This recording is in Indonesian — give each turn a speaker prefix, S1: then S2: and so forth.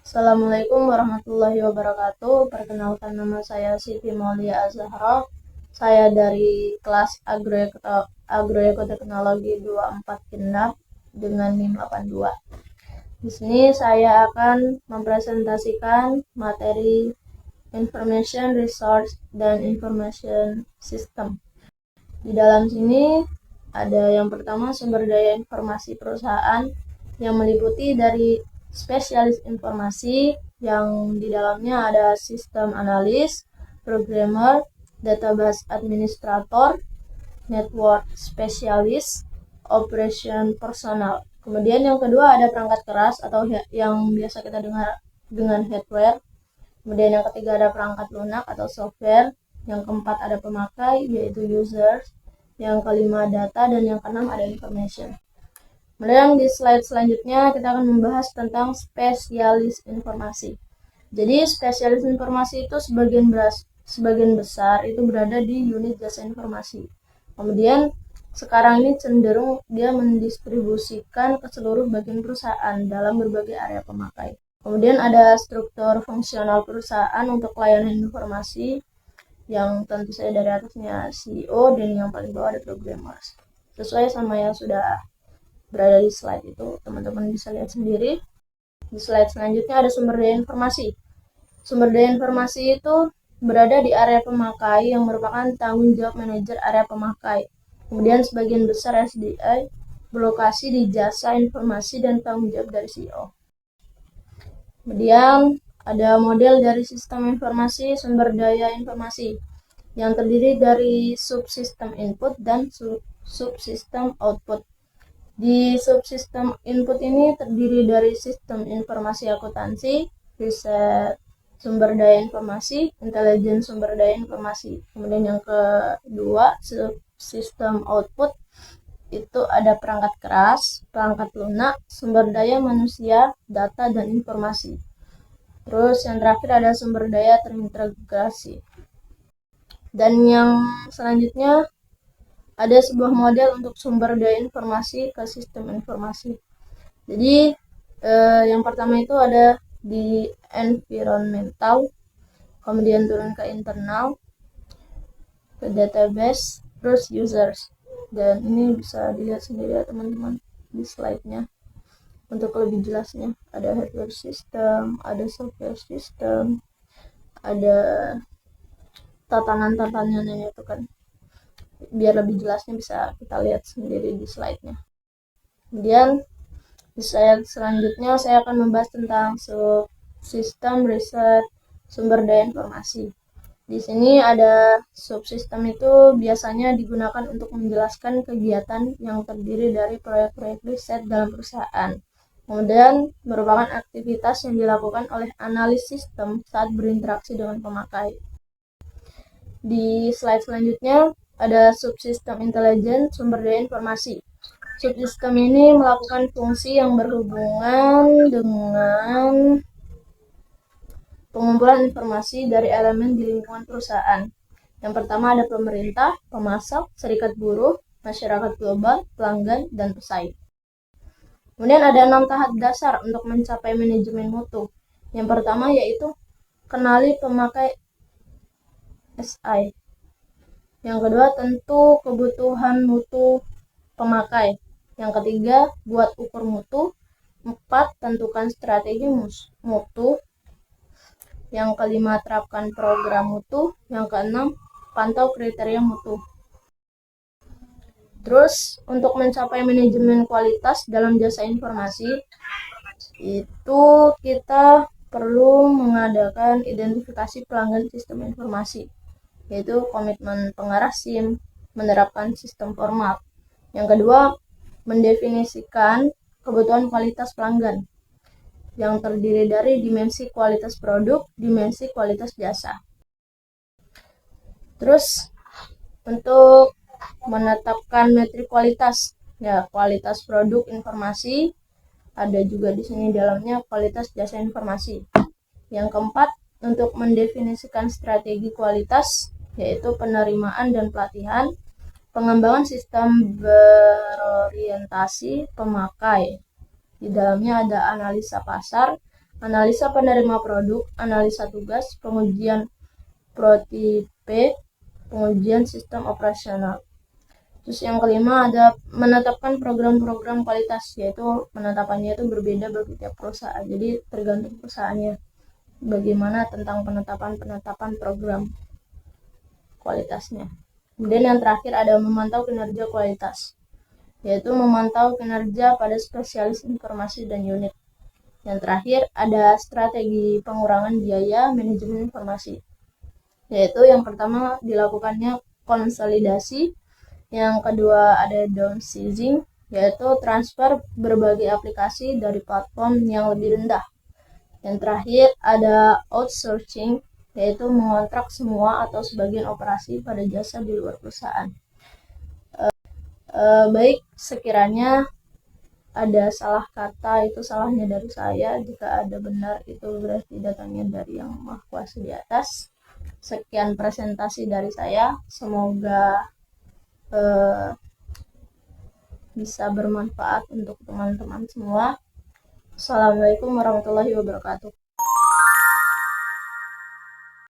S1: Assalamualaikum warahmatullahi wabarakatuh. Perkenalkan, nama saya Siti Maulia Azahra. Saya dari kelas Agroekoteknologi 24 Genap dengan NIM 82. Di sini saya akan mempresentasikan materi Information Resource dan Information System. Di dalam sini ada yang pertama sumber daya informasi perusahaan yang meliputi dari spesialis informasi yang di dalamnya ada sistem analis, programmer, database administrator, network spesialis, operation personal. Kemudian yang kedua ada perangkat keras atau yang biasa kita dengar dengan hardware. Kemudian yang ketiga ada perangkat lunak atau software. Yang keempat ada pemakai yaitu users. Yang kelima data, dan yang keenam ada information. Kemudian di slide selanjutnya kita akan membahas tentang spesialis informasi. Jadi spesialis informasi itu sebagian besar itu berada di unit jasa informasi. Kemudian sekarang ini cenderung dia mendistribusikan ke seluruh bagian perusahaan dalam berbagai area pemakai. Kemudian ada struktur fungsional perusahaan untuk layanan informasi yang tentu saja dari atasnya CEO dan yang paling bawah ada programmers. Sesuai sama yang sudah berada di slide itu, teman-teman bisa lihat sendiri. Di slide selanjutnya ada sumber daya informasi. Sumber daya informasi itu berada di area pemakai yang merupakan tanggung jawab manajer area pemakai. Kemudian sebagian besar SDI berlokasi di jasa informasi dan tanggung jawab dari CEO. Kemudian ada model dari sistem informasi sumber daya informasi yang terdiri dari subsistem input dan subsistem output. Di subsistem input ini terdiri dari sistem informasi akuntansi, riset sumber daya informasi, intelijen sumber daya informasi. Kemudian yang kedua, sistem output itu ada perangkat keras, perangkat lunak, sumber daya manusia, data, dan informasi. Terus yang terakhir ada sumber daya terintegrasi. Dan yang selanjutnya ada sebuah model untuk sumber daya informasi ke sistem informasi. Jadi yang pertama itu ada di environmental, kemudian turun ke internal, ke database, terus users. Dan ini bisa dilihat sendiri ya teman-teman di slide-nya. Untuk lebih jelasnya ada hardware system, ada software system, ada tatanan-tatanannya itu kan. Biar lebih jelasnya bisa kita lihat sendiri di slide-nya. Kemudian di slide selanjutnya saya akan membahas tentang subsistem riset sumber daya informasi. Di sini ada subsistem itu biasanya digunakan untuk menjelaskan kegiatan yang terdiri dari proyek-proyek riset dalam perusahaan. Kemudian merupakan aktivitas yang dilakukan oleh analis sistem saat berinteraksi dengan pemakai. Di slide selanjutnya ada subsistem intelijen sumber daya informasi. Subsistem ini melakukan fungsi yang berhubungan dengan pengumpulan informasi dari elemen di lingkungan perusahaan. Yang pertama ada pemerintah, pemasok, serikat buruh, masyarakat global, pelanggan, dan pesaing. Kemudian ada 6 tahap dasar untuk mencapai manajemen mutu. Yang pertama yaitu kenali pemakai SI. Yang kedua tentu kebutuhan mutu pemakai. Yang ketiga buat ukur mutu. 4 tentukan strategi mutu. Yang kelima terapkan program mutu. Yang keenam pantau kriteria mutu. Terus untuk mencapai manajemen kualitas dalam jasa informasi itu kita perlu mengadakan identifikasi pelanggan sistem informasi, yaitu komitmen pengarah SIM, menerapkan sistem formal. Yang kedua, mendefinisikan kebutuhan kualitas pelanggan yang terdiri dari dimensi kualitas produk, dimensi kualitas jasa. Terus untuk menetapkan metrik kualitas, ya kualitas produk informasi, ada juga di sini dalamnya kualitas jasa informasi. Yang keempat, untuk mendefinisikan strategi kualitas, yaitu penerimaan dan pelatihan, pengembangan sistem berorientasi pemakai. Di dalamnya ada analisa pasar, analisa penerima produk, analisa tugas, pengujian prototipe, pengujian sistem operasional. Terus yang kelima ada menetapkan program-program kualitas, yaitu penetapannya itu berbeda bagi tiap perusahaan. Jadi tergantung perusahaannya bagaimana tentang penetapan program kualitasnya. Kemudian yang terakhir ada memantau kinerja kualitas, yaitu memantau kinerja pada spesialis informasi dan unit. Yang terakhir ada strategi pengurangan biaya manajemen informasi, yaitu yang pertama dilakukannya konsolidasi, yang kedua ada downsizing, yaitu transfer berbagai aplikasi dari platform yang lebih rendah. Yang terakhir ada outsourcing, yaitu mengontrak semua atau sebagian operasi pada jasa di luar perusahaan. Baik, sekiranya ada salah kata itu salahnya dari saya, jika ada benar itu berarti datangnya dari Yang Maha Kuasa di atas. Sekian presentasi dari saya, semoga bisa bermanfaat untuk teman-teman semua. Assalamualaikum warahmatullahi wabarakatuh.